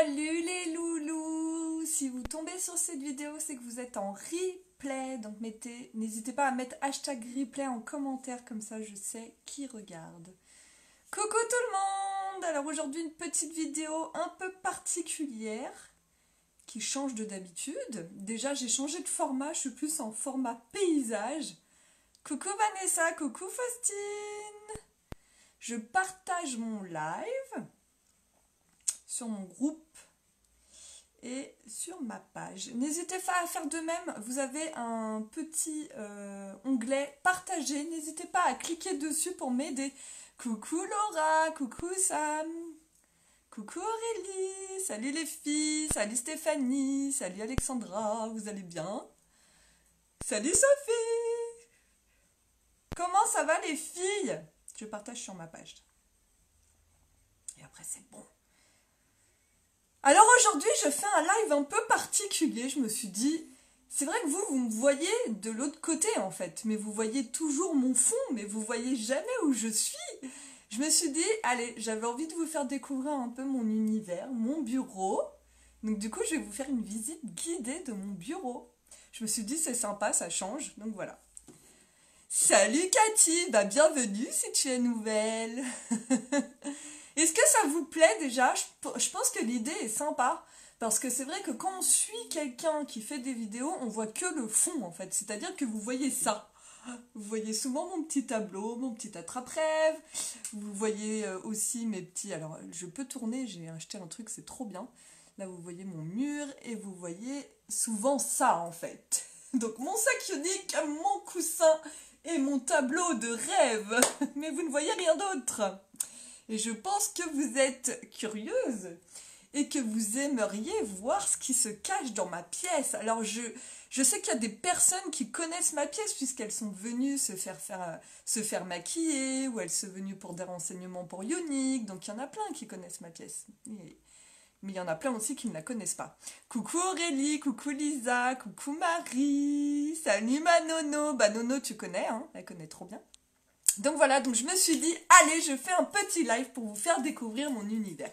Salut les loulous! Si vous tombez sur cette vidéo, c'est que vous êtes en replay, donc n'hésitez pas à mettre hashtag replay en commentaire, comme ça je sais qui regarde. Coucou tout le monde! Alors aujourd'hui une petite vidéo un peu particulière, qui change de d'habitude. Déjà j'ai changé de format, je suis plus en format paysage. Coucou Vanessa, coucou Faustine! Je partage mon live sur mon groupe et sur ma page. N'hésitez pas à faire de même, vous avez un petit onglet partager, n'hésitez pas à cliquer dessus pour m'aider. Coucou Laura, coucou Sam, coucou Aurélie, salut les filles, salut Stéphanie, salut Alexandra, vous allez bien? Salut Sophie! Comment ça va les filles? Je partage sur ma page. Et après c'est bon. Alors aujourd'hui, je fais un live un peu particulier. Je me suis dit, c'est vrai que vous me voyez de l'autre côté en fait, mais vous voyez toujours mon fond, mais vous voyez jamais où je suis. Je me suis dit, allez, j'avais envie de vous faire découvrir un peu mon univers, mon bureau. Donc du coup, je vais vous faire une visite guidée de mon bureau. Je me suis dit, c'est sympa, ça change, donc voilà. Salut Cathy, bah bienvenue si tu es nouvelle. Est-ce que ça vous plaît déjà? Je pense que l'idée est sympa, parce que c'est vrai que quand on suit quelqu'un qui fait des vidéos, on voit que le fond en fait, c'est-à-dire que vous voyez ça. Vous voyez souvent mon petit tableau, mon petit attrape-rêve, vous voyez aussi mes petits... Alors je peux tourner, j'ai acheté un truc, c'est trop bien. Là vous voyez mon mur et vous voyez souvent ça en fait. Donc mon sac unique, mon coussin et mon tableau de rêve, mais vous ne voyez rien d'autre. Et je pense que vous êtes curieuse et que vous aimeriez voir ce qui se cache dans ma pièce. Alors je sais qu'il y a des personnes qui connaissent ma pièce puisqu'elles sont venues se faire maquiller ou elles sont venues pour des renseignements pour Ionic. Donc il y en a plein qui connaissent ma pièce. Mais il y en a plein aussi qui ne la connaissent pas. Coucou Aurélie, coucou Lisa, coucou Marie, salut ma Nono. Bah Nono tu connais, hein, elle connaît trop bien. Donc voilà, donc je me suis dit, allez, je fais un petit live pour vous faire découvrir mon univers.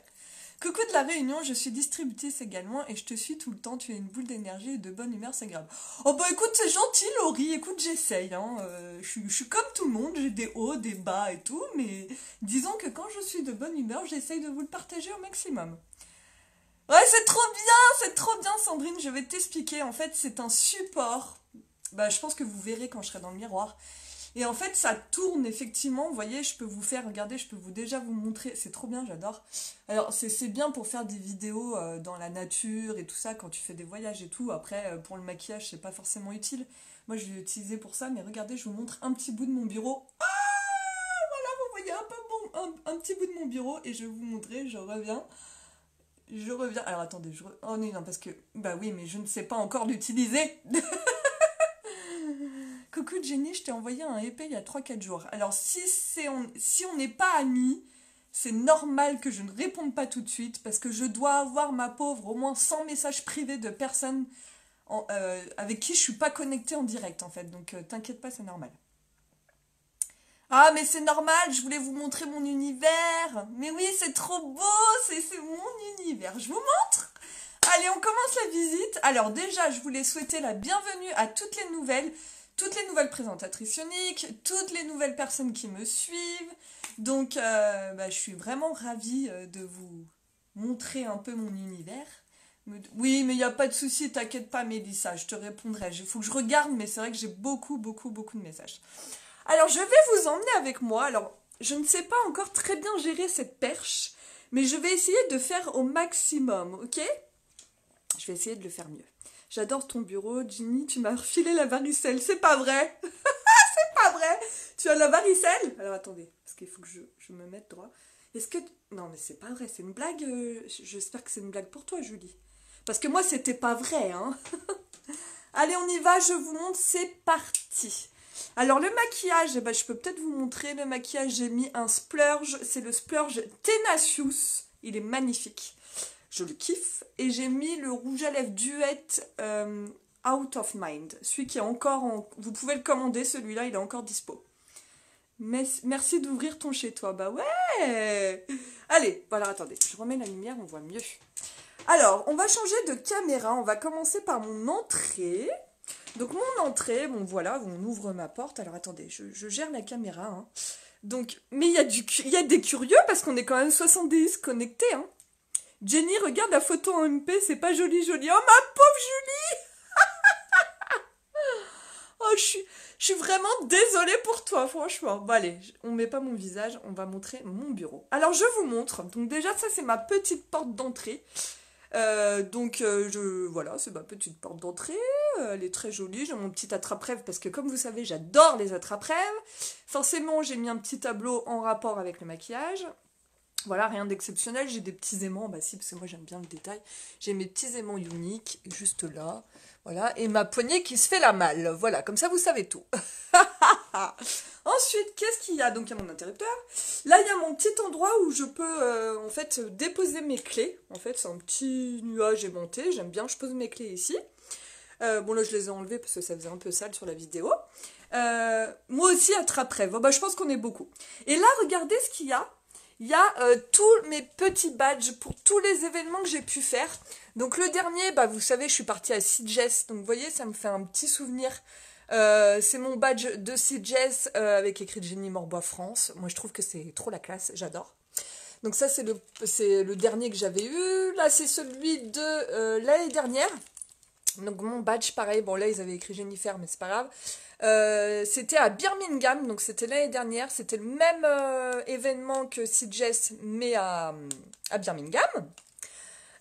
Coucou de la Réunion, je suis distributrice également et je te suis tout le temps, tu es une boule d'énergie et de bonne humeur, c'est grave. Oh bah écoute, c'est gentil Laurie, écoute, j'essaye, hein. Je suis comme tout le monde, j'ai des hauts, des bas et tout, mais disons que quand je suis de bonne humeur, j'essaye de vous le partager au maximum. Ouais, c'est trop bien Sandrine, je vais t'expliquer, en fait c'est un support, bah je pense que vous verrez quand je serai dans le miroir. Et en fait, ça tourne effectivement, vous voyez, je peux vous faire, regardez, je peux déjà vous montrer, c'est trop bien, j'adore. Alors, c'est bien pour faire des vidéos dans la nature et tout ça, quand tu fais des voyages et tout. Après, pour le maquillage, c'est pas forcément utile. Moi, je l'ai utilisé pour ça, mais regardez, je vous montre un petit bout de mon bureau. Ah, voilà, vous voyez un petit bout de mon bureau et je vais vous montrer, je reviens. Alors, attendez, oh non, parce que, bah oui, mais je ne sais pas encore l'utiliser. Coucou Jenny, je t'ai envoyé un épée il y a 3-4 jours. Alors si on n'est pas amis, c'est normal que je ne réponde pas tout de suite parce que je dois avoir, ma pauvre, au moins 100 messages privés de personnes avec qui je suis pas connectée en direct en fait. Donc t'inquiète pas, c'est normal. Ah mais c'est normal, je voulais vous montrer mon univers. Mais oui, c'est trop beau, c'est mon univers. Je vous montre. Allez, on commence la visite. Alors déjà, je voulais souhaiter la bienvenue à toutes les nouvelles présentatrices Ionic, toutes les nouvelles personnes qui me suivent. Donc, je suis vraiment ravie de vous montrer un peu mon univers. Oui, mais il n'y a pas de souci, t'inquiète pas Mélissa, je te répondrai. Il faut que je regarde, mais c'est vrai que j'ai beaucoup de messages. Alors, je vais vous emmener avec moi. Alors, je ne sais pas encore très bien gérer cette perche, mais je vais essayer de faire au maximum, ok ? Je vais essayer de le faire mieux. J'adore ton bureau, Ginny, tu m'as refilé la varicelle, c'est pas vrai. C'est pas vrai. Tu as la varicelle? Alors attendez, parce qu'il faut que je me mette droit. Est-ce que... Non mais c'est pas vrai, c'est une blague. J'espère que c'est une blague pour toi, Julie. Parce que moi, c'était pas vrai, hein. Allez, on y va, je vous montre, c'est parti. Alors le maquillage, je peux peut-être vous montrer. Le maquillage, j'ai mis un splurge, c'est le splurge Tenacious. Il est magnifique. Je le kiffe. Et j'ai mis le rouge à lèvres Duet Out of Mind. Celui qui est encore en... Vous pouvez le commander, celui-là, il est encore dispo. Merci d'ouvrir ton chez toi. Bah ouais. Allez, voilà, attendez. Je remets la lumière, on voit mieux. Alors, on va changer de caméra. On va commencer par mon entrée. Donc, mon entrée, bon voilà, on ouvre ma porte. Alors, attendez, je gère la caméra. Hein. Donc, mais il y a des curieux parce qu'on est quand même 70 connectés. Hein. Jenny, regarde la photo en MP, c'est pas joli, joli. Oh, ma pauvre Julie! Oh, je suis vraiment désolée pour toi, franchement. Bon, allez, on met pas mon visage, on va montrer mon bureau. Alors, je vous montre. Donc, déjà, ça, c'est ma petite porte d'entrée. Voilà, c'est ma petite porte d'entrée. Elle est très jolie. J'ai mon petit attrape-rêve parce que, comme vous savez, j'adore les attrape-rêves. Forcément, j'ai mis un petit tableau en rapport avec le maquillage. Voilà, rien d'exceptionnel. J'ai des petits aimants. Bah, si, parce que moi, j'aime bien le détail. J'ai mes petits aimants uniques, juste là. Voilà, et ma poignée qui se fait la malle. Voilà, comme ça vous savez tout. Ensuite, qu'est-ce qu'il y a? Donc il y a mon interrupteur. Là, il y a mon petit endroit où je peux en fait déposer mes clés. En fait, c'est un petit nuage aimanté. J'aime bien, je pose mes clés ici. Bon, là, je les ai enlevées parce que ça faisait un peu sale sur la vidéo. Moi aussi, attrape-rêve. Bon, bah, je pense qu'on est beaucoup. Et là, regardez ce qu'il y a. Il y a tous mes petits badges pour tous les événements que j'ai pu faire. Donc le dernier, bah, vous savez, je suis partie à Sitges. Donc vous voyez, ça me fait un petit souvenir. C'est mon badge de Sitges avec écrit Jenny Morbois France. Moi, je trouve que c'est trop la classe. J'adore. Donc ça, c'est le dernier que j'avais eu. Là, c'est celui de l'année dernière. Donc mon badge, pareil. Bon, là, ils avaient écrit Jennifer, mais c'est pas grave. C'était à Birmingham, donc c'était l'année dernière, c'était le même événement que Sitges, mais à Birmingham.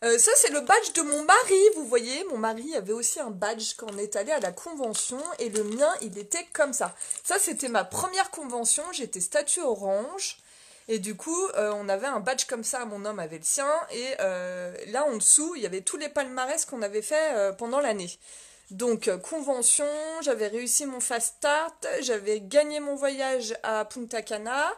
Ça, c'est le badge de mon mari, vous voyez, mon mari avait aussi un badge quand on est allé à la convention, et le mien, il était comme ça. Ça, c'était ma première convention, j'étais statue orange, et du coup, on avait un badge comme ça, mon homme avait le sien, et là, en dessous, il y avait tous les palmarès qu'on avait fait pendant l'année. Donc, convention, j'avais réussi mon fast start, j'avais gagné mon voyage à Punta Cana,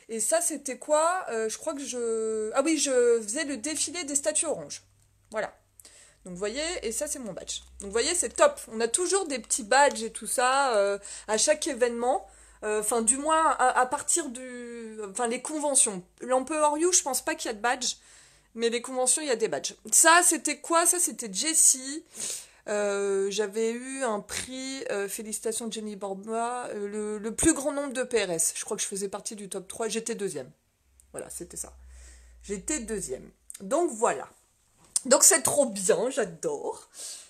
et ça, c'était quoi? Je crois que ah oui, je faisais le défilé des statues oranges. Voilà. Donc, vous voyez, et ça, c'est mon badge. Donc, vous voyez, c'est top. On a toujours des petits badges et tout ça à chaque événement. Enfin, du moins, à partir Enfin, les conventions. L'Emperor You, je pense pas qu'il y a de badge, mais les conventions, il y a des badges. Ça, c'était quoi? Ça, c'était Jessie. J'avais eu un prix, félicitations Jenny Borba, le plus grand nombre de PRS. Je crois que je faisais partie du top 3, j'étais deuxième. Voilà, c'était ça. J'étais deuxième. Donc voilà. Donc c'est trop bien, j'adore.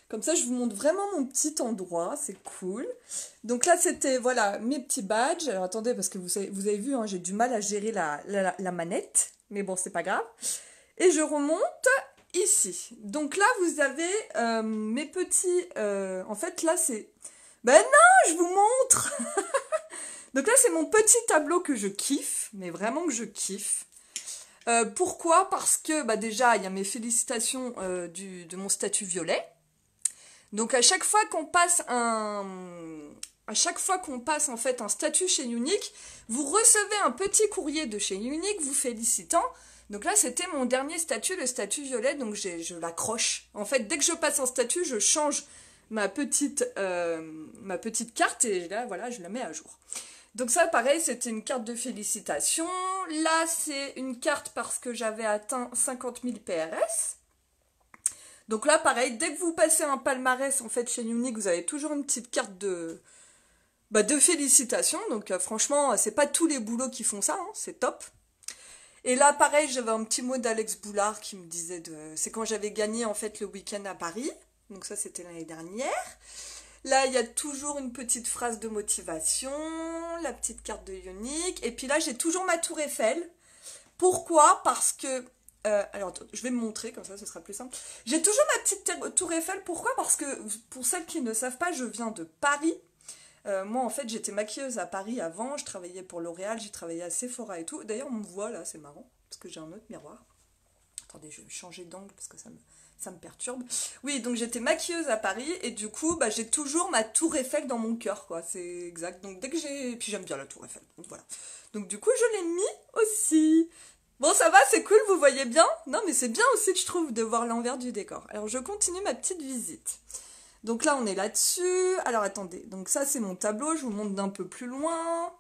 Comme ça, je vous montre vraiment mon petit endroit, c'est cool. Donc là, c'était, voilà, mes petits badges. Alors attendez, parce que vous avez vu, hein, j'ai du mal à gérer la manette. Mais bon, c'est pas grave. Et je remonte ici. Donc là, vous avez mes petits... en fait, là, c'est... Ben non, je vous montre. Donc là, c'est mon petit tableau que je kiffe, mais vraiment que je kiffe. Pourquoi? Parce que, bah déjà, il y a mes félicitations de mon statut violet. Donc à chaque fois qu'on passe en fait un statut chez Unique, vous recevez un petit courrier de chez Unique vous félicitant. Donc là, c'était mon dernier statut, le statut violet, donc je l'accroche. En fait, dès que je passe en statut, je change ma petite carte et là, voilà, je la mets à jour. Donc ça, pareil, c'était une carte de félicitations. Là, c'est une carte parce que j'avais atteint 50 000 PRS. Donc là, pareil, dès que vous passez un palmarès, en fait, chez Unique, vous avez toujours une petite carte de félicitations. Donc franchement, c'est pas tous les boulots qui font ça, hein, c'est top. Et là, pareil, j'avais un petit mot d'Alex Boulard qui me disait c'est quand j'avais gagné, en fait, le week-end à Paris. Donc ça, c'était l'année dernière. Là, il y a toujours une petite phrase de motivation, la petite carte de Unique. Et puis là, j'ai toujours ma tour Eiffel. Pourquoi? Parce que... alors, je vais me montrer, comme ça, ce sera plus simple. J'ai toujours ma petite tour Eiffel. Pourquoi? Parce que, pour celles qui ne savent pas, je viens de Paris. Moi, en fait, j'étais maquilleuse à Paris avant, je travaillais pour L'Oréal, j'ai travaillé à Sephora et tout. D'ailleurs, on me voit là, c'est marrant, parce que j'ai un autre miroir. Attendez, je vais changer d'angle parce que ça me perturbe. Oui, donc j'étais maquilleuse à Paris et du coup, bah, j'ai toujours ma tour Eiffel dans mon cœur, quoi. C'est exact. Donc dès que j'ai... Puis j'aime bien la tour Eiffel, donc voilà. Donc du coup, je l'ai mis aussi. Bon, ça va, c'est cool, vous voyez bien? Non, mais c'est bien aussi, je trouve, de voir l'envers du décor. Alors, je continue ma petite visite. Donc là, on est là-dessus. Alors, attendez. Donc ça, c'est mon tableau. Je vous montre d'un peu plus loin.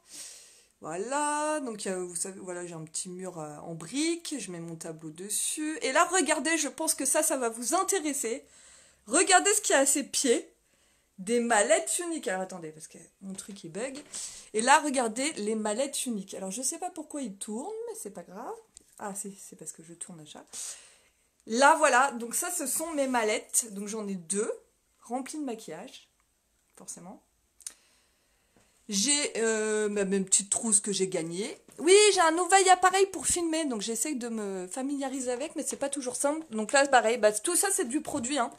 Voilà, donc vous savez, voilà, j'ai un petit mur en briques, je mets mon tableau dessus. Et là, regardez, je pense que ça va vous intéresser. Regardez ce qu'il y a à ses pieds. Des mallettes uniques. Alors attendez, parce que mon truc il bug. Et là, regardez les mallettes uniques. Alors je sais pas pourquoi il tourne, mais c'est pas grave. Ah, c'est parce que je tourne à chat. Là, voilà, donc ça, ce sont mes mallettes. Donc j'en ai 2, remplies de maquillage, forcément. J'ai ma même petite trousse que j'ai gagnée. Oui, j'ai un nouvel appareil pour filmer, donc j'essaye de me familiariser avec, mais c'est pas toujours simple. Donc là, pareil, bah, tout ça, c'est du produit. Hein.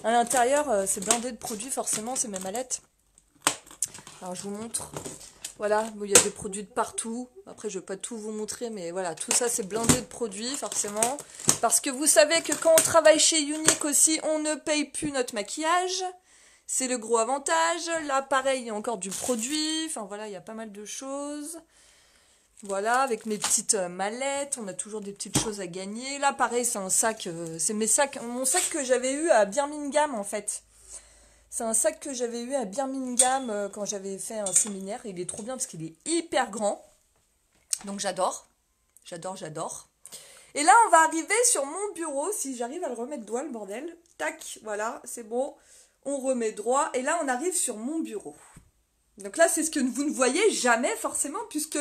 À l'intérieur, c'est blindé de produits, forcément, c'est mes mallettes. Alors, je vous montre. Voilà, il y a des produits de partout. Après, je vais pas tout vous montrer, mais voilà, tout ça, c'est blindé de produits, forcément. Parce que vous savez que quand on travaille chez Younique aussi, on ne paye plus notre maquillage. C'est le gros avantage. Là, pareil, il y a encore du produit. Enfin, voilà, il y a pas mal de choses. Voilà, avec mes petites mallettes. On a toujours des petites choses à gagner. Là, pareil, c'est un sac. C'est mon sac que j'avais eu à Birmingham, en fait. C'est un sac que j'avais eu à Birmingham quand j'avais fait un séminaire. Il est trop bien parce qu'il est hyper grand. Donc, j'adore. J'adore, j'adore. Et là, on va arriver sur mon bureau. Si j'arrive à le remettre droit, le bordel. Tac, voilà, c'est bon. On remet droit, et là on arrive sur mon bureau. Donc là c'est ce que vous ne voyez jamais forcément, puisque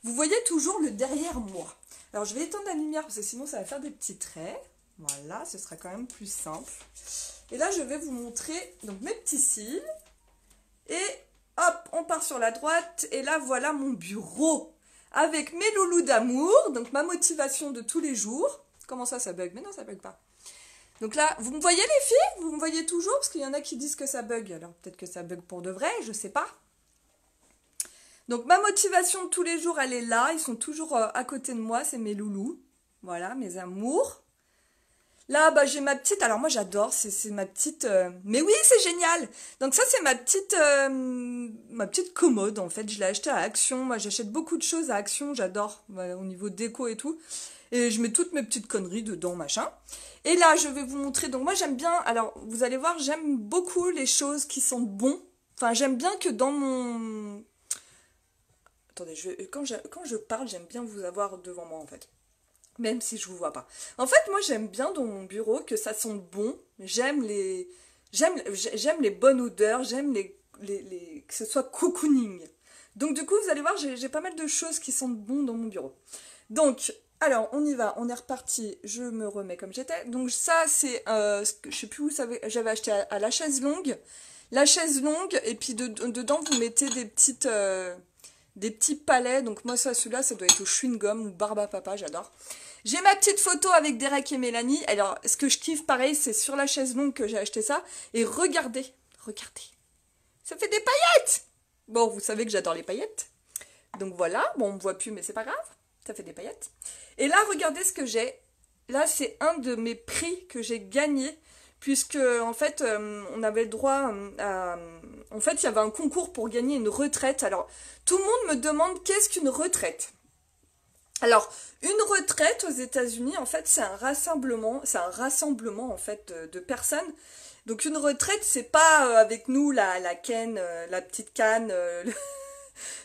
vous voyez toujours le derrière moi. Alors je vais éteindre la lumière, parce que sinon ça va faire des petits traits. Voilà, ce sera quand même plus simple. Et là je vais vous montrer donc mes petits cils. Et hop, on part sur la droite, et là voilà mon bureau. Avec mes loulous d'amour, donc ma motivation de tous les jours. Comment ça bug? Mais non, ça bug pas. Donc là, vous me voyez les filles? Vous me voyez toujours? Parce qu'il y en a qui disent que ça bug. Alors peut-être que ça bug pour de vrai, je sais pas. Donc ma motivation de tous les jours, elle est là. Ils sont toujours à côté de moi, c'est mes loulous. Voilà, mes amours. Là, bah, j'ai ma petite... Alors moi j'adore, c'est ma petite... Mais oui, c'est génial. Donc ça, c'est ma petite commode en fait. Je l'ai achetée à Action. Moi j'achète beaucoup de choses à Action, j'adore. Voilà, au niveau déco et tout. Et je mets toutes mes petites conneries dedans, machin. Et là, je vais vous montrer. Donc moi, j'aime bien... Alors, vous allez voir, j'aime beaucoup les choses qui sentent bon. Enfin, j'aime bien que dans mon... Attendez, quand je parle, j'aime bien vous avoir devant moi, en fait. Même si je vous vois pas. En fait, moi, j'aime bien dans mon bureau que ça sente bon. J'aime les bonnes odeurs. J'aime que ce soit cocooning. Donc, du coup, vous allez voir, j'ai pas mal de choses qui sentent bon dans mon bureau. Donc... Alors, on y va, on est reparti, je me remets comme j'étais. Donc ça, c'est, je sais plus où j'avais acheté à la chaise longue. La chaise longue, et puis dedans, vous mettez des petits palets. Donc moi, celui-là, ça doit être au chewing-gum ou barbe à papa, j'adore. J'ai ma petite photo avec Derek et Mélanie. Alors, ce que je kiffe, pareil, c'est sur la chaise longue que j'ai acheté ça. Et regardez, ça fait des paillettes. Bon, vous savez que j'adore les paillettes. Donc voilà, bon, on me voit plus, mais c'est pas grave. Ça fait des paillettes. Et là, regardez ce que j'ai. Là, c'est un de mes prix que j'ai gagné. Puisque, en fait, on avait le droit à... En fait, il y avait un concours pour gagner une retraite. Alors, tout le monde me demande qu'est-ce qu'une retraite. Alors, une retraite aux États-Unis, en fait, c'est un rassemblement en fait de personnes. Donc, une retraite, c'est pas avec nous la canne, la petite canne...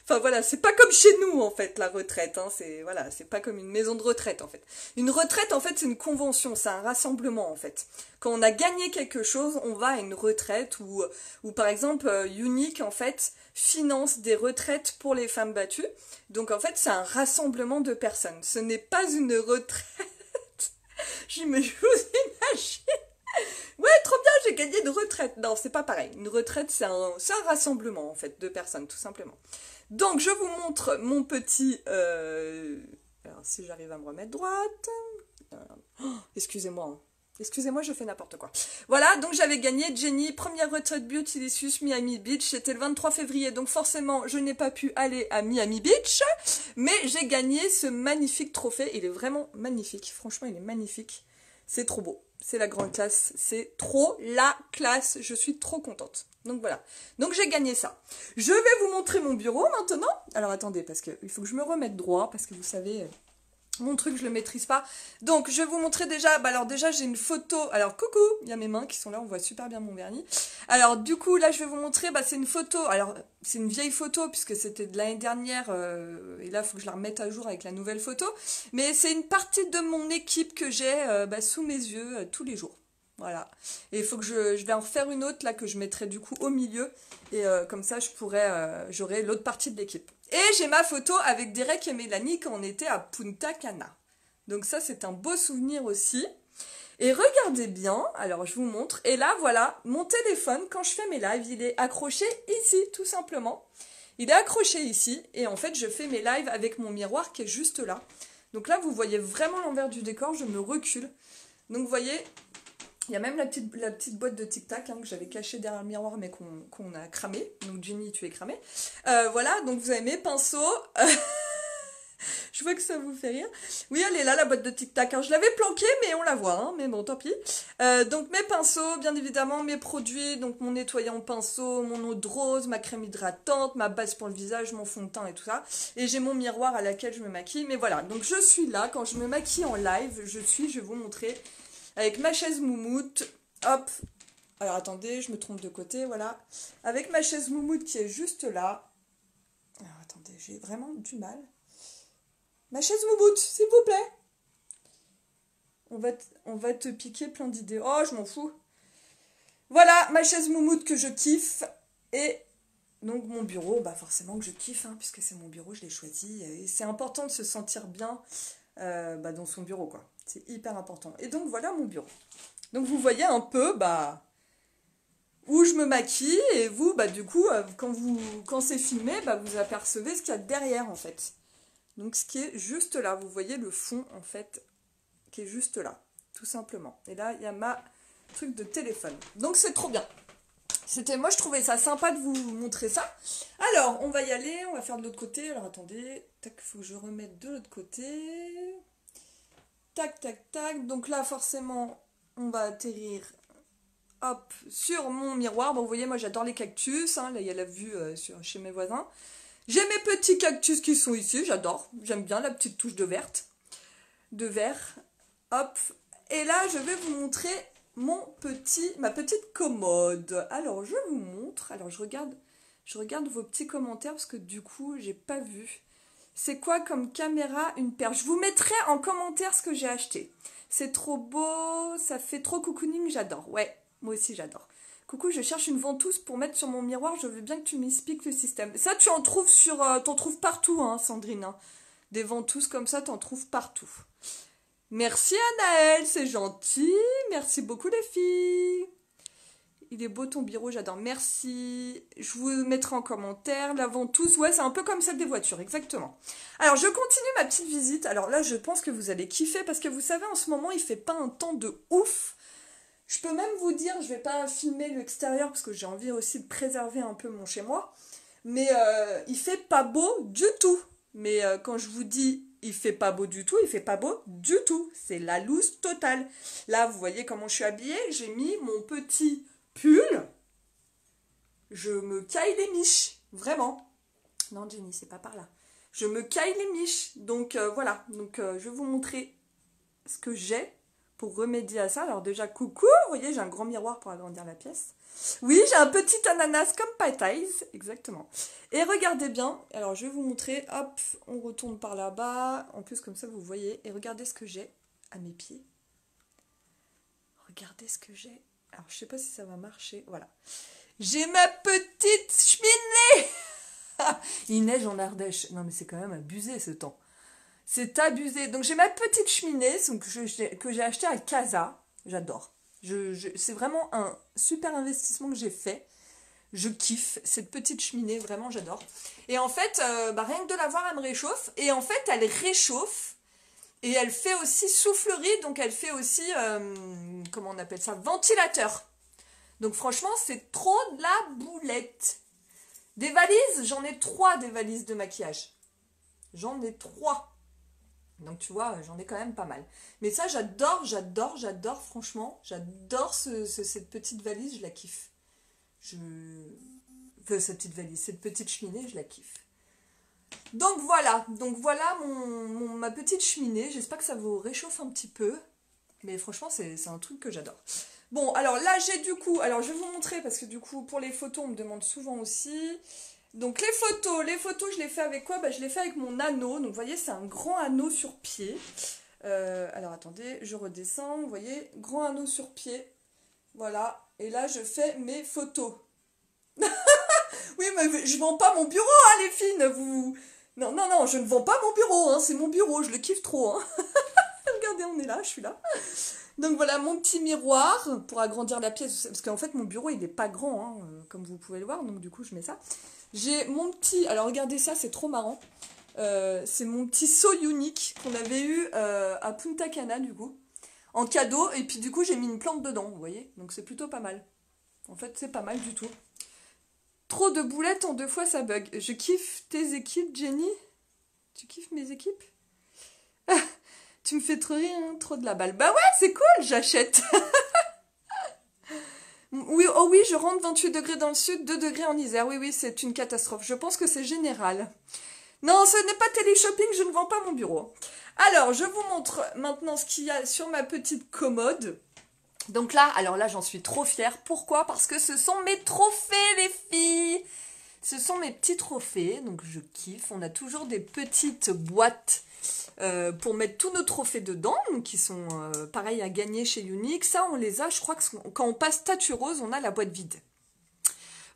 Enfin voilà, c'est pas comme chez nous en fait la retraite, hein. C'est pas comme une maison de retraite en fait. Une retraite en fait c'est une convention, c'est un rassemblement en fait. Quand on a gagné quelque chose, on va à une retraite ou par exemple Younique en fait finance des retraites pour les femmes battues. Donc en fait c'est un rassemblement de personnes. Ce n'est pas une retraite. Je vous imagine. Ouais, trop bien, j'ai gagné une retraite. Non, c'est pas pareil. Une retraite, c'est un rassemblement, en fait, de personnes, tout simplement. Donc, je vous montre mon petit... Alors, si j'arrive à me remettre droite... Oh, excusez-moi, hein. Excusez-moi, je fais n'importe quoi. Voilà, donc j'avais gagné Jenny, première retraite Beautylicious Miami Beach. C'était le 23 février, donc forcément, je n'ai pas pu aller à Miami Beach. Mais j'ai gagné ce magnifique trophée. Il est vraiment magnifique. Franchement, il est magnifique. C'est trop beau. C'est la grande classe, c'est trop la classe, je suis trop contente. Donc voilà, donc j'ai gagné ça. Je vais vous montrer mon bureau maintenant. Alors attendez, parce qu'il faut que je me remette droit, parce que vous savez, Mon truc, je le maîtrise pas. Donc, je vais vous montrer déjà. Bah, alors, déjà, j'ai une photo. Alors, coucou, il y a mes mains qui sont là. On voit super bien mon vernis. Alors, du coup, là, je vais vous montrer. Bah, c'est une photo. Alors, c'est une vieille photo puisque c'était de l'année dernière. Et là, il faut que je la remette à jour avec la nouvelle photo. Mais c'est une partie de mon équipe que j'ai bah, sous mes yeux tous les jours. Voilà. Et il faut que je vais en refaire une autre là que je mettrai du coup au milieu. Et comme ça, j'aurai l'autre partie de l'équipe. Et j'ai ma photo avec Derek et Mélanie quand on était à Punta Cana. Donc ça, c'est un beau souvenir aussi. Et regardez bien, alors je vous montre. Et là, voilà, mon téléphone, quand je fais mes lives, il est accroché ici, tout simplement. Il est accroché ici. Et en fait, je fais mes lives avec mon miroir qui est juste là. Donc là, vous voyez vraiment l'envers du décor, je me recule. Donc vous voyez, il y a même la petite boîte de Tic Tac que j'avais cachée derrière le miroir mais qu'on a cramé. Donc Jenny, tu es cramée. Voilà, donc vous avez mes pinceaux. Je vois que ça vous fait rire. Oui, elle est là, la boîte de Tic Tac. Je l'avais planquée, mais on la voit, hein, mais bon, tant pis. Donc mes pinceaux, bien évidemment, mes produits, donc mon nettoyant pinceau, mon eau de rose, ma crème hydratante, ma base pour le visage, mon fond de teint et tout ça. Et j'ai mon miroir à laquelle je me maquille. Mais voilà, donc je suis là, quand je me maquille en live, je vais vous montrer, avec ma chaise moumoute, hop. Alors attendez, je me trompe de côté, voilà. Avec ma chaise moumoute qui est juste là. Alors attendez, j'ai vraiment du mal. Ma chaise moumoute, s'il vous plaît. On va te piquer plein d'idées. Oh, je m'en fous. Voilà, ma chaise moumoute que je kiffe. Et donc mon bureau, bah forcément que je kiffe, hein, puisque c'est mon bureau, je l'ai choisi. Et c'est important de se sentir bien bah, dans son bureau, quoi. C'est hyper important. Et donc voilà mon bureau. Donc vous voyez un peu, bah, où je me maquille. Et vous, bah du coup, quand c'est filmé, bah, vous apercevez ce qu'il y a derrière, en fait. Donc ce qui est juste là, vous voyez le fond en fait qui est juste là, tout simplement. Et là, il y a ma truc de téléphone. Donc c'est trop bien. Moi je trouvais ça sympa de vous montrer ça. Alors, on va y aller, on va faire de l'autre côté. Alors attendez, tac, faut que je remette de l'autre côté. Tac, tac, tac. Donc là, forcément, on va atterrir hop, sur mon miroir. Bon, vous voyez, moi j'adore les cactus. Hein. Là, il y a la vue chez mes voisins. J'ai mes petits cactus qui sont ici, j'adore. J'aime bien la petite touche de vert. Hop. Et là, je vais vous montrer ma petite commode. Alors, je vous montre. Alors, je regarde vos petits commentaires parce que du coup, j'ai pas vu. C'est quoi comme caméra une paire? Je vous mettrai en commentaire ce que j'ai acheté. C'est trop beau, ça fait trop cocooning, j'adore. Ouais, moi aussi j'adore. Coucou, je cherche une ventouse pour mettre sur mon miroir, je veux bien que tu m'expliques le système. Ça, tu en trouves t'en trouves partout, hein, Sandrine. Hein. Des ventouses comme ça, t'en trouves partout. Merci Anaël, c'est gentil. Merci beaucoup les filles. Il est beau ton bureau, j'adore. Merci. Je vous mettrai en commentaire la ventouse. Ouais, c'est un peu comme celle des voitures, exactement. Alors, je continue ma petite visite. Alors là, je pense que vous allez kiffer parce que vous savez, en ce moment, il fait pas un temps de ouf. Je peux même vous dire, je vais pas filmer l'extérieur parce que j'ai envie aussi de préserver un peu mon chez-moi. Mais il fait pas beau du tout. Mais quand je vous dis il fait pas beau du tout, il fait pas beau du tout. C'est la loose totale. Là, vous voyez comment je suis habillée. J'ai mis mon petit pull. Je me caille les miches. Vraiment. Non, Jenny, c'est pas par là. Je me caille les miches. Donc voilà. Donc je vais vous montrer ce que j'ai pour remédier à ça. Alors déjà, coucou. Vous voyez, j'ai un grand miroir pour agrandir la pièce. Oui, j'ai un petit ananas comme pâtaise, exactement. Et regardez bien, alors je vais vous montrer, hop, on retourne par là-bas, en plus comme ça vous voyez, et regardez ce que j'ai à mes pieds. Regardez ce que j'ai, alors je sais pas si ça va marcher, voilà. J'ai ma petite cheminée. Il neige en Ardèche, non mais c'est quand même abusé ce temps. C'est abusé, donc j'ai ma petite cheminée que j'ai achetée à Casa, j'adore. C'est vraiment un super investissement que j'ai fait. Je kiffe cette petite cheminée, vraiment j'adore. Et en fait, rien que de la voir, elle me réchauffe. Et en fait, elle réchauffe et elle fait aussi soufflerie, donc elle fait aussi, comment on appelle ça, ventilateur. Donc franchement, c'est trop de la boulette. Des valises, j'en ai 3 des valises de maquillage. J'en ai 3. Donc tu vois, j'en ai quand même pas mal. Mais ça, j'adore, franchement. J'adore cette petite valise, je la kiffe. Cette petite valise, cette petite cheminée, je la kiffe. Donc voilà ma petite cheminée. J'espère que ça vous réchauffe un petit peu. Mais franchement, c'est un truc que j'adore. Bon, alors là, j'ai du coup... Alors, je vais vous montrer, parce que du coup, pour les photos, on me demande souvent aussi. Donc, les photos, je les fais avec quoi? Bah, je les fais avec mon anneau. Donc, vous voyez, c'est un grand anneau sur pied. Alors, attendez, je redescends. Vous voyez, grand anneau sur pied. Voilà. Et là, je fais mes photos. Oui, mais je vends pas mon bureau, hein, les filles. Vous... Non, non, non, je ne vends pas mon bureau. Hein, c'est mon bureau, je le kiffe trop. Hein. Regardez, on est là, je suis là. Donc voilà mon petit miroir pour agrandir la pièce. Parce qu'en fait, mon bureau, il n'est pas grand, hein, comme vous pouvez le voir. Donc du coup, je mets ça. J'ai mon petit... Alors regardez ça, c'est trop marrant. C'est mon petit seau unique qu'on avait eu à Punta Cana, du coup. En cadeau. Et puis du coup, j'ai mis une plante dedans, vous voyez. Donc c'est plutôt pas mal. En fait, c'est pas mal du tout. Trop de boulettes en 2 fois, ça bug. Je kiffe tes équipes, Jenny. Tu kiffes mes équipes? Tu me fais trop rire, hein, trop de la balle. Bah ouais, c'est cool, j'achète. Oui, oh oui, je rentre 28 degrés dans le sud, 2 degrés en Isère. Oui, oui, c'est une catastrophe. Je pense que c'est général. Non, ce n'est pas télé-shopping, je ne vends pas mon bureau. Alors, je vous montre maintenant ce qu'il y a sur ma petite commode. Donc là, alors là, j'en suis trop fière. Pourquoi? Parce que ce sont mes trophées, les filles. Ce sont mes petits trophées, donc je kiffe. On a toujours des petites boîtes pour mettre tous nos trophées dedans, qui sont pareils à gagner chez Younique. Ça, on les a, je crois que quand on passe statut rose, on a la boîte vide.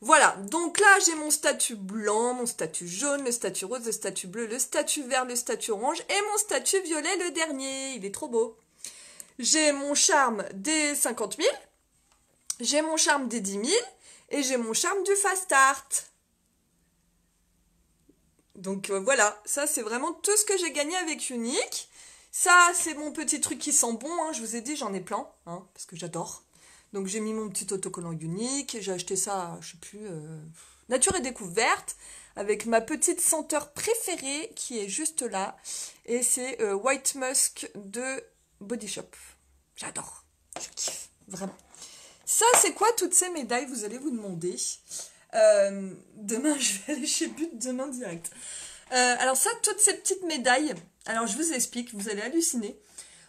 Voilà, donc là, j'ai mon statut blanc, mon statut jaune, le statut rose, le statut bleu, le statut vert, le statut orange et mon statut violet, le dernier. Il est trop beau. J'ai mon charme des 50 000, j'ai mon charme des 10 000 et j'ai mon charme du fast start. Donc voilà, ça c'est vraiment tout ce que j'ai gagné avec Younique. Ça c'est mon petit truc qui sent bon, hein. Je vous ai dit j'en ai plein, hein, parce que j'adore. Donc j'ai mis mon petit autocollant Younique, j'ai acheté ça, je sais plus, Nature et Découverte, avec ma petite senteur préférée qui est juste là. Et c'est White Musk de Body Shop. J'adore, je kiffe, vraiment. Ça c'est quoi toutes ces médailles, vous allez vous demander. Demain, je vais aller chez But demain direct. Alors ça, toutes ces petites médailles, alors je vous explique, vous allez halluciner.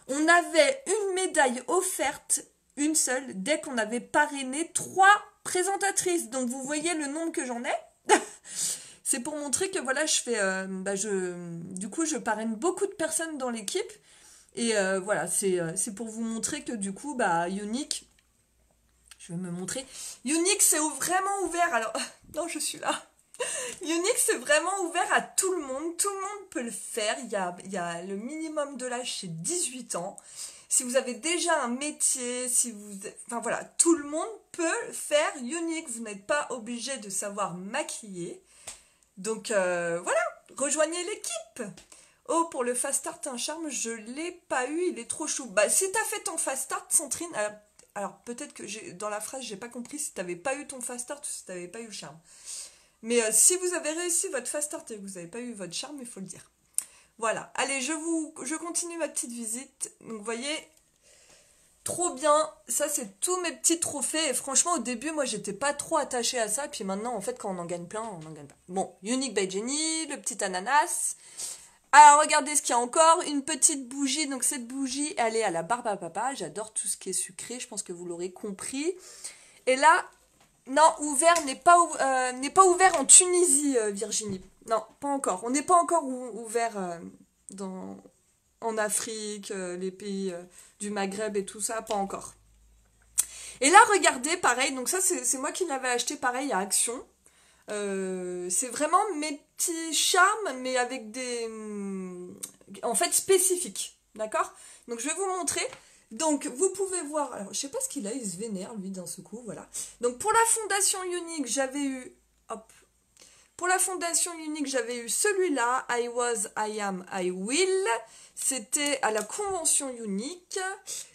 On avait une médaille offerte, une seule, dès qu'on avait parrainé 3 présentatrices. Donc vous voyez le nombre que j'en ai. C'est pour montrer que voilà, je fais, du coup, je parraine beaucoup de personnes dans l'équipe. Et voilà, c'est pour vous montrer que du coup, Younique, je vais me montrer. Younique, c'est vraiment ouvert. Alors, non, je suis là. Younique, c'est vraiment ouvert à tout le monde. Tout le monde peut le faire. Il y a le minimum de l'âge, c'est 18 ans. Si vous avez déjà un métier, enfin voilà, tout le monde peut faire Younique. Vous n'êtes pas obligé de savoir maquiller. Donc, voilà, rejoignez l'équipe. Oh, pour le fast start, un charme, je l'ai pas eu, il est trop chou. Bah, si t'as fait ton fast start, Centrine... Alors peut-être que dans la phrase, j'ai pas compris si t'avais pas eu ton fast start ou si t'avais pas eu le charme. Mais si vous avez réussi votre fast start et que vous n'avez pas eu votre charme, il faut le dire. Voilà. Allez, je continue ma petite visite. Donc vous voyez, trop bien. Ça, c'est tous mes petits trophées. Et franchement, au début, moi, j'étais pas trop attachée à ça. Et puis maintenant, en fait, quand on en gagne plein, on en gagne plein. Bon, Younique by Jenny, le petit ananas. Alors, regardez ce qu'il y a encore, une petite bougie. Donc, cette bougie, elle est à la barbe à papa. J'adore tout ce qui est sucré, je pense que vous l'aurez compris. Et là, non, ouvert n'est pas ouvert en Tunisie, Virginie. Non, pas encore. On n'est pas encore ouvert en Afrique, les pays du Maghreb et tout ça, pas encore. Et là, regardez, pareil, donc ça, c'est moi qui l'avais acheté, pareil, à Action. C'est vraiment mes petits charmes, mais avec des... en fait, spécifiques. D'accord? Donc, je vais vous montrer. Donc, vous pouvez voir... Alors, je sais pas ce qu'il a, il se vénère, lui, d'un seul coup, voilà. Donc, pour la fondation Younique, j'avais eu... Hop. Pour la fondation Younique, j'avais eu celui-là, I Was, I Am, I Will. C'était à la convention Younique.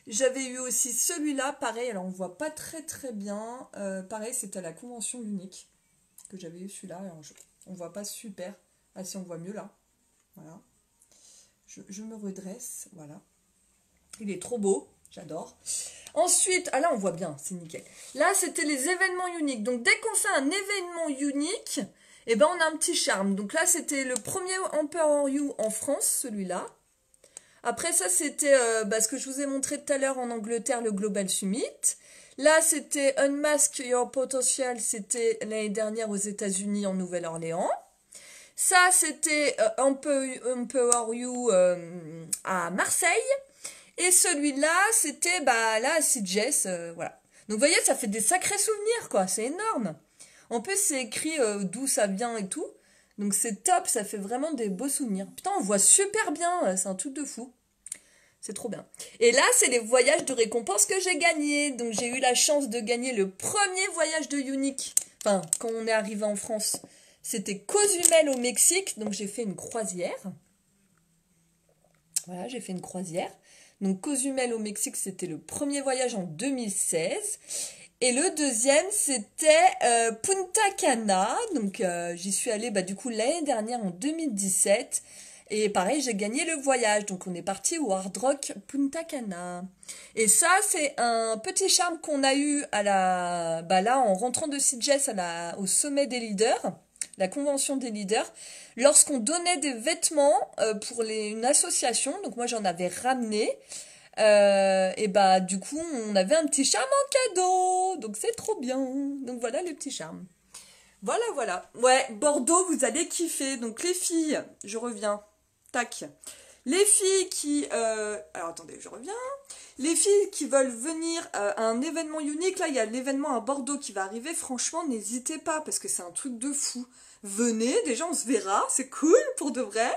J'avais eu aussi celui-là, pareil, alors on voit pas très très bien. Pareil, c'était à la convention Younique que j'avais eu celui-là. On voit pas super. Ah si, on voit mieux là. Voilà. Je me redresse, voilà. Il est trop beau, j'adore. Ensuite, ah là on voit bien, c'est nickel. Là c'était les événements Younique. Donc dès qu'on fait un événement Younique, Et ben on a un petit charme. Donc là c'était le premier Emperor You en France, celui-là. Après ça c'était ce que je vous ai montré tout à l'heure en Angleterre, le Global Summit. Là c'était Unmask Your Potential, c'était l'année dernière aux États-Unis en Nouvelle-Orléans. Ça c'était Emperor You à Marseille. Et celui-là c'était là à Sitges, voilà. Donc vous voyez ça fait des sacrés souvenirs quoi, c'est énorme. En plus c'est écrit d'où ça vient et tout. Donc c'est top, ça fait vraiment des beaux souvenirs. Putain, on voit super bien, c'est un truc de fou. C'est trop bien. Et là, c'est les voyages de récompense que j'ai gagnés. Donc j'ai eu la chance de gagner le premier voyage de Unique. Enfin, quand on est arrivé en France, c'était Cozumel au Mexique. Donc j'ai fait une croisière. Voilà, j'ai fait une croisière. Donc Cozumel au Mexique, c'était le premier voyage en 2016. Et le deuxième, c'était Punta Cana. Donc j'y suis allée du coup l'année dernière en 2017. Et pareil, j'ai gagné le voyage. Donc on est parti au Hard Rock Punta Cana. Et ça, c'est un petit charme qu'on a eu à là, en rentrant de Sitges au sommet des leaders, la convention des leaders, lorsqu'on donnait des vêtements pour une association. Donc moi, j'en avais ramené. Du coup on avait un petit charme en cadeau, donc c'est trop bien. Donc voilà le petit charme. Voilà. Ouais, Bordeaux, vous allez kiffer. Donc les filles, je reviens. Tac. Les filles qui alors attendez, je reviens. Les filles qui veulent venir à un événement unique, là il y a l'événement à Bordeaux qui va arriver. Franchement, n'hésitez pas parce que c'est un truc de fou. Venez, déjà on se verra, c'est cool pour de vrai.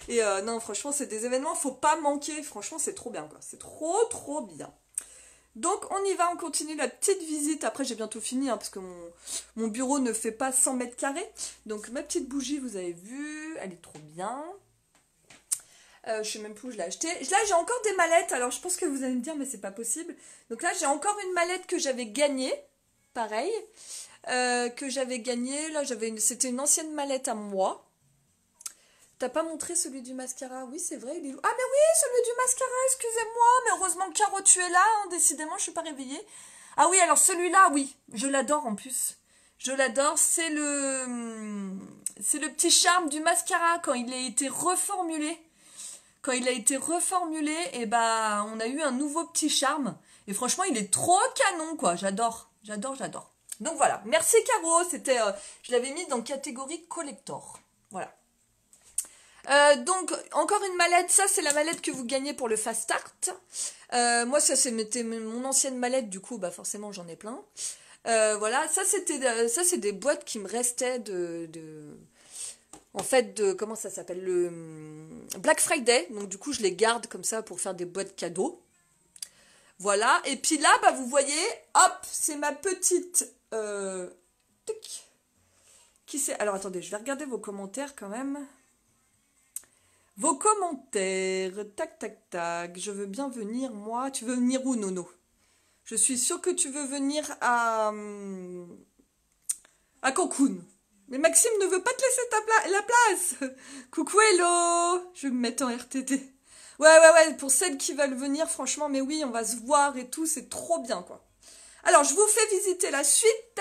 Et non, franchement, c'est des événements, faut pas manquer. Franchement, c'est trop bien, quoi. C'est trop bien. Donc, on y va, on continue la petite visite. Après, j'ai bientôt fini, parce que mon bureau ne fait pas 100 mètres carrés. Donc, ma petite bougie, vous avez vu, elle est trop bien. Je sais même plus où je l'ai achetée. Là, j'ai encore des mallettes. Alors, je pense que vous allez me dire, mais c'est pas possible. Donc là, j'ai encore une mallette que j'avais gagnée. Pareil. Que j'avais gagnée. Là, c'était une ancienne mallette à moi. T'as pas montré celui du mascara? Oui, c'est vrai, il est... Ah, mais oui, celui du mascara, excusez-moi. Mais heureusement que Caro, tu es là, décidément, je suis pas réveillée. Ah oui, alors celui-là, oui, je l'adore en plus. Je l'adore, c'est le petit charme du mascara quand il a été reformulé. Quand il a été reformulé, on a eu un nouveau petit charme. Et franchement, il est trop canon, quoi. J'adore. Donc voilà, merci Caro, je l'avais mis dans catégorie collector. Voilà. Donc, encore une mallette. Ça, c'est la mallette que vous gagnez pour le Fast Start. Moi, c'était mon ancienne mallette. Du coup, forcément, j'en ai plein. Voilà. Ça, c'est des boîtes qui me restaient comment ça s'appelle? Le Black Friday. Donc, du coup, je les garde comme ça pour faire des boîtes cadeaux. Voilà. Et puis là, vous voyez, hop, c'est ma petite... Qui c'est? Alors, attendez, je vais regarder vos commentaires quand même. Vos commentaires, tac, je veux bien venir, moi. Tu veux venir où, Nono? Je suis sûre que tu veux venir à Cancun. Mais Maxime ne veut pas te laisser la place. Coucou, hello. Je vais me mettre en RTT. Ouais, pour celles qui veulent venir, franchement, mais oui, on va se voir et tout, c'est trop bien, quoi. Alors, je vous fais visiter la suite.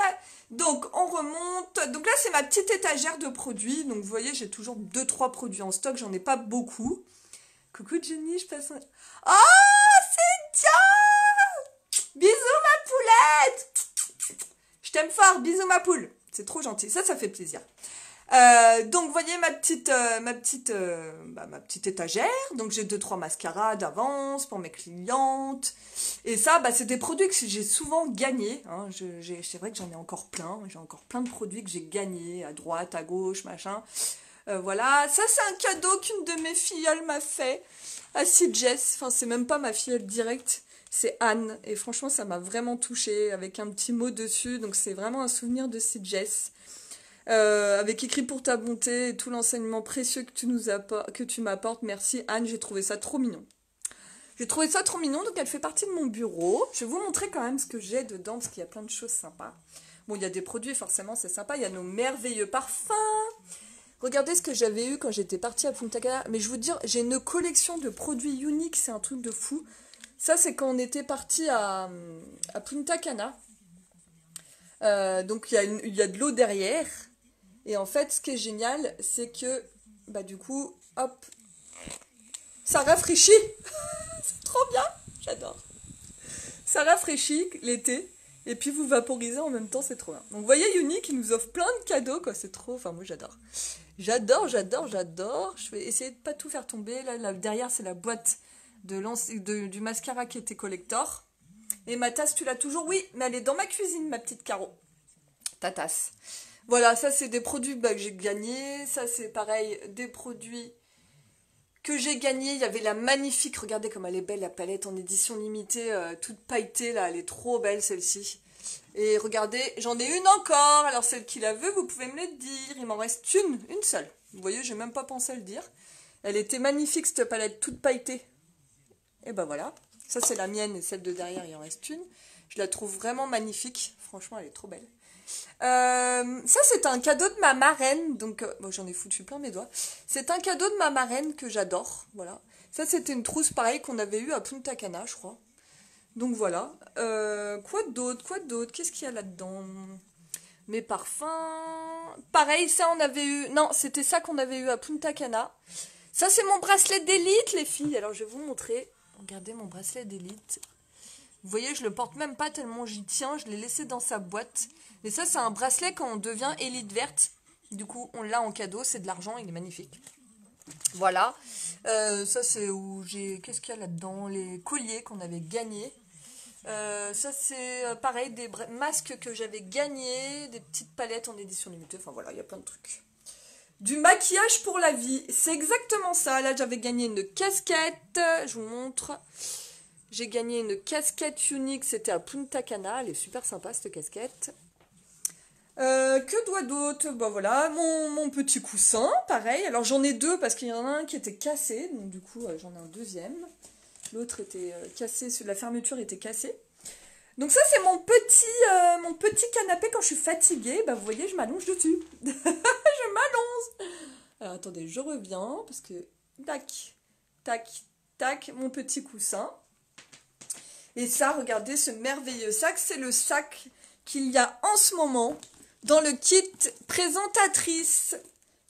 Donc, on remonte. Donc là, c'est ma petite étagère de produits. Donc, vous voyez, j'ai toujours 2-3 produits en stock. J'en ai pas beaucoup. Coucou Jenny, je passe un... Oh, c'est bien! Bisous, ma poulette! Je t'aime fort. Bisous, ma poule. C'est trop gentil. Ça fait plaisir. Donc, vous voyez ma petite étagère. Donc, j'ai 2-3 mascaras d'avance pour mes clientes. Et ça, c'est des produits que j'ai souvent gagnés. Hein. C'est vrai que j'en ai encore plein. J'ai encore plein de produits que j'ai gagnés à droite, à gauche, machin. Voilà. Ça, c'est un cadeau qu'une de mes filleules m'a fait à Sitges. Enfin, c'est même pas ma filleule directe. C'est Anne. Et franchement, ça m'a vraiment touchée avec un petit mot dessus. Donc, c'est vraiment un souvenir de Sitges. Avec écrit pour ta bonté et tout l'enseignement précieux que tu m'apportes. Merci Anne, j'ai trouvé ça trop mignon. Donc elle fait partie de mon bureau. Je vais vous montrer quand même ce que j'ai dedans, parce qu'il y a plein de choses sympas. Bon, il y a des produits, forcément, c'est sympa. Il y a nos merveilleux parfums. Regardez ce que j'avais eu quand j'étais partie à Punta Cana. Mais je vous dis, j'ai une collection de produits uniques, c'est un truc de fou. Ça, c'est quand on était parti à Punta Cana. Donc il y a de l'eau derrière. Et en fait, ce qui est génial, c'est que, bah du coup, hop, ça rafraîchit. C'est trop bien, j'adore. Ça rafraîchit l'été. Et puis vous vaporisez en même temps, c'est trop bien. Donc vous voyez, Uni qui nous offre plein de cadeaux, quoi. C'est trop, enfin moi j'adore. J'adore, j'adore, j'adore. Je vais essayer de pas tout faire tomber. Là derrière, c'est la boîte du mascara qui était collector. Et ma tasse, tu l'as toujours? Oui, mais elle est dans ma cuisine, ma petite Caro. Ta tasse. Voilà, ça c'est des produits que j'ai gagnés. Ça c'est pareil, des produits que j'ai gagnés. Il y avait la magnifique, regardez comme elle est belle, la palette en édition limitée, toute pailletée là, elle est trop belle celle-ci. Et regardez, j'en ai une encore. Alors celle qui la veut, vous pouvez me le dire. Il m'en reste une seule. Vous voyez, j'ai même pas pensé à le dire. Elle était magnifique cette palette toute pailletée. Et ben voilà. Ça c'est la mienne et celle de derrière, il en reste une. Je la trouve vraiment magnifique. Franchement, elle est trop belle. Ça c'est un cadeau de ma marraine. Donc, bon, j'en ai foutu plein mes doigts. C'est un cadeau de ma marraine que j'adore. Voilà. Ça c'était une trousse pareille qu'on avait eue à Punta Cana, je crois. Donc voilà. Quoi d'autre? Qu'est-ce qu'il y a là-dedans? Mes parfums. Pareil, ça on avait eu. Non, c'était ça qu'on avait eu à Punta Cana. Ça c'est mon bracelet d'élite, les filles. Alors je vais vous montrer. Regardez mon bracelet d'élite. Vous voyez, je le porte même pas tellement j'y tiens. Je l'ai laissé dans sa boîte. Mais ça c'est un bracelet quand on devient élite verte. Du coup, on l'a en cadeau. C'est de l'argent. Il est magnifique. Voilà. Ça c'est où j'ai... Qu'est-ce qu'il y a là-dedans? Les colliers qu'on avait gagnés. Ça c'est pareil, des masques que j'avais gagnés, des petites palettes en édition limitée, enfin voilà, il y a plein de trucs. Du maquillage pour la vie, c'est exactement ça. Là j'avais gagné une casquette, je vous montre. J'ai gagné une casquette unique, c'était à Punta Cana, elle est super sympa cette casquette. Que doit d'autre? Bah voilà, mon petit coussin, pareil. Alors j'en ai deux parce qu'il y en a un qui était cassé, donc du coup j'en ai un deuxième. L'autre était cassé, la fermeture était cassée. Donc ça c'est mon petit canapé quand je suis fatiguée. Bah vous voyez, je m'allonge dessus. Je m'allonge. Alors attendez, je reviens parce que tac, tac, tac, mon petit coussin. Et ça, regardez ce merveilleux sac. C'est le sac qu'il y a en ce moment dans le kit présentatrice.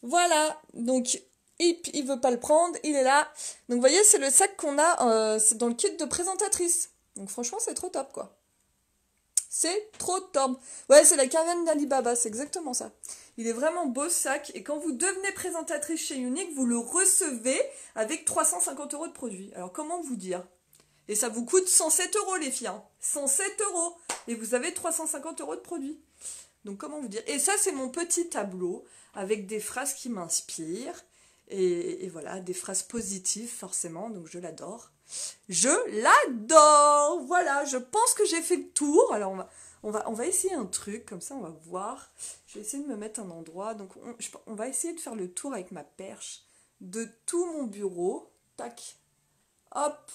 Voilà, donc... il veut pas le prendre, il est là. Donc vous voyez, c'est le sac qu'on a, c'est dans le kit de présentatrice. Donc franchement, c'est trop top, quoi. C'est trop top. Ouais, c'est la caravane d'Alibaba, c'est exactement ça. Il est vraiment beau ce sac. Et quand vous devenez présentatrice chez Unique, vous le recevez avec 350 € de produits. Alors comment vous dire? Et ça vous coûte 107 € les filles. Hein. 107 €. Et vous avez 350 € de produits. Donc comment vous dire? Et ça, c'est mon petit tableau avec des phrases qui m'inspirent. Et voilà, des phrases positives forcément, donc je l'adore. Je l'adore. Voilà, je pense que j'ai fait le tour. Alors on va essayer un truc, comme ça on va voir. Je vais essayer de me mettre un endroit. Donc on va essayer de faire le tour avec ma perche de tout mon bureau. Tac, hop.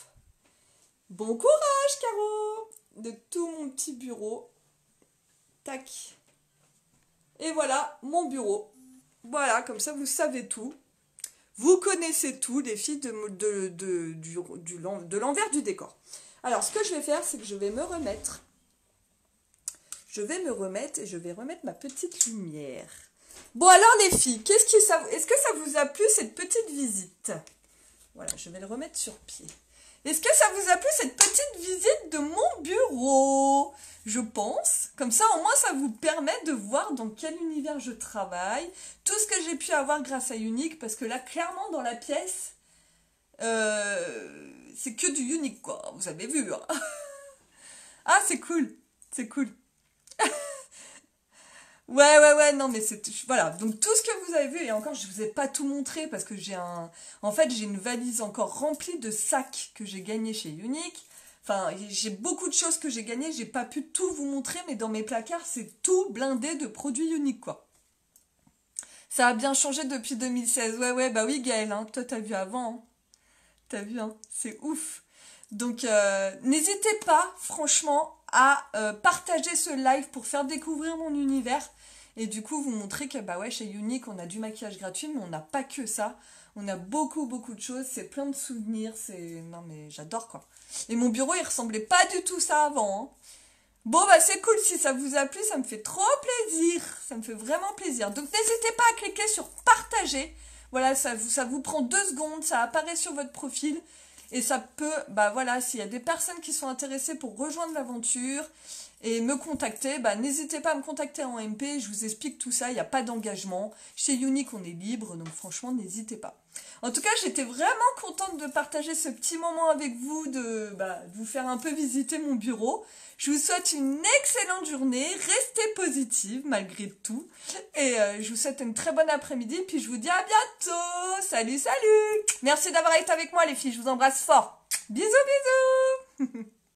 Bon courage Caro. De tout mon petit bureau. Tac. Et voilà, mon bureau. Voilà, comme ça vous savez tout. Vous connaissez tout, les filles de l'envers du décor. Alors, ce que je vais faire, c'est que je vais me remettre. Je vais me remettre et je vais remettre ma petite lumière. Bon, alors les filles, est-ce que ça vous a plu cette petite visite? Voilà, je vais le remettre sur pied. Est-ce que ça vous a plu cette petite visite de mon bureau? Je pense. Comme ça, au moins, ça vous permet de voir dans quel univers je travaille. Tout ce que j'ai pu avoir grâce à Unique. Parce que là, clairement, dans la pièce, c'est que du Unique, quoi. Vous avez vu. Hein. Ah, c'est cool. C'est cool. Ouais, non, mais c'est... Voilà, donc tout ce que vous avez vu, et encore, je vous ai pas tout montré, parce que en fait, j'ai une valise encore remplie de sacs que j'ai gagnés chez Unique. Enfin, j'ai beaucoup de choses que j'ai gagnées, j'ai pas pu tout vous montrer, mais dans mes placards, c'est tout blindé de produits Unique, quoi. Ça a bien changé depuis 2016. Ouais, bah oui, Gaëlle, hein, toi, t'as vu avant. Hein. T'as vu, hein, c'est ouf. Donc, n'hésitez pas, franchement, à partager ce live pour faire découvrir mon univers. Et du coup, vous montrer que, bah ouais, chez Unique, on a du maquillage gratuit, mais on n'a pas que ça. On a beaucoup de choses, c'est plein de souvenirs, c'est... Non, mais j'adore, quoi. Et mon bureau, il ressemblait pas du tout ça avant, hein. Bon bah c'est cool, si ça vous a plu, ça me fait trop plaisir, ça me fait vraiment plaisir. Donc n'hésitez pas à cliquer sur partager, voilà, ça vous prend 2 secondes, ça apparaît sur votre profil, et ça peut, bah voilà, s'il y a des personnes qui sont intéressées pour rejoindre l'aventure et me contacter, bah n'hésitez pas à me contacter en MP, je vous explique tout ça, il n'y a pas d'engagement. Chez Unique, on est libre, donc franchement, n'hésitez pas. En tout cas, j'étais vraiment contente de partager ce petit moment avec vous, de vous faire un peu visiter mon bureau. Je vous souhaite une excellente journée, restez positive malgré tout, et je vous souhaite une très bonne après-midi, puis je vous dis à bientôt. Salut, salut! Merci d'avoir été avec moi les filles, je vous embrasse fort. Bisous, bisous!